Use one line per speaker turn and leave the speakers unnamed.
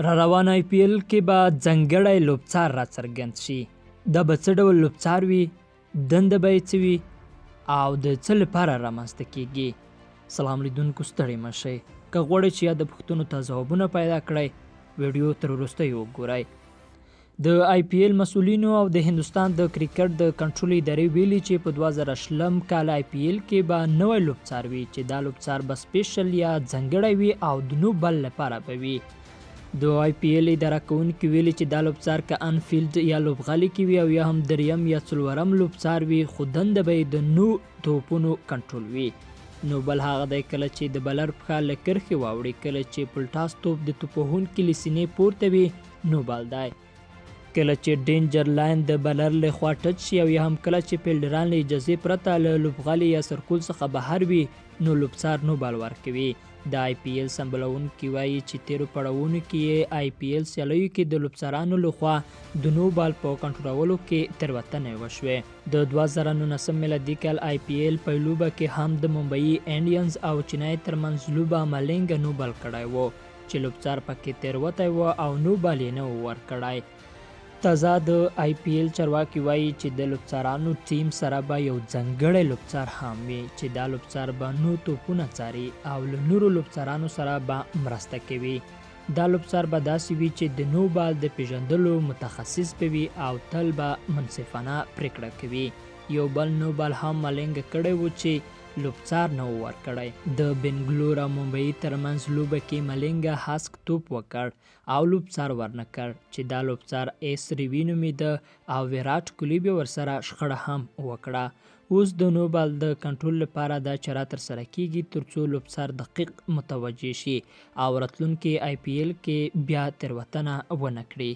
را روان آی پی ایل کې به ځانګړی لوبڅار راڅرګند شي. دا به څه ډول لوبڅار وي، دنده به یې څه وي او د څه لپاره رامنځته کیږي؟ سلام لیدونکو، ستړي مه شئ. که غواړئ چې د پوښتنو ته ځوابونه پیدا کړئ، ویډیو تر وروستیو وګورئ. د آی پی ایل مسؤلینو او د هندوستان د کرکټ د کنټرول ادارې ویلي چې په 2020 کال آی پی ایل کې به نوی لوبڅار وي چې دا لوبڅار به سپیشل یا ځانګړی وي او د نو بل لپاره به وي. د آی پی ایل اداره کوونکي ویلي چې دا لوبڅار که انفیلډ یا لوبغالي کې وي او یا هم دریم یا څلورم لوبڅار وي، خو دنده به یې د نو توپونو کنټرول وي. نو بل هغه دی کله چې د بلر پښه له کرښې واوړي، کله چې پلټاس توپ د توپ وهونکي له سینې پورته وي، نو بال دی. کله چې ډینجر لاین د بلر له خوا ټچ شي او یا هم کله چې فیلډران له اجازې پرته له لوبغالي یا سرکول څخه بهر وي، نو لوبڅار نو بال ورکوي. د آی پی ایل سمبالونکي وایي چې تیرو پړاوونو کې یې آی پی ایل سیالیو کې د لوبڅارانو لخوا د نو بال په کنټرولولو کې تېروتنې وشوې. د 2019 میلادي کال آی پی ایل په لوبه کې هم د ممبئی انډینز او چنای ترمنځ لوبه ملنګ نو بال کړی و چې لوبڅار پکې تېروتی و او نو بال یې نه و ورکړی. تازه د آی پی ایل چارواکي وایي چې د لوبڅارانو ټیم سره به یو ځانګړی لوبڅار هم وي چې دا لوبڅار به نو توپونه څاري او له نورو لوبڅارانو سره به مرسته کوي. دا لوبڅار به داسې وي چې د نو بال د پیژندلو متخصص به وي او تل به منصفانه پریکړه کوي. یو بل نو بال هم ملنګ کړی و چې لوبڅار نه و ورکړی. د بنګلور او ممبئی ترمنځ لوبه کې ملنګ هاسک توپ وکړ او لوبڅار ورنه کړ چې دا لوبڅار ایس ریوي نومېده او ویراټ کوهلي بیا ورسره شخړه هم وکړه. اوس د نو بال د کنټرول لپاره دا چاره ترسره کیږي ترڅو لوبڅار دقیق متوجه شي او راتلونکي آی پی ایل کې بیا تېروتنه ونه کړي.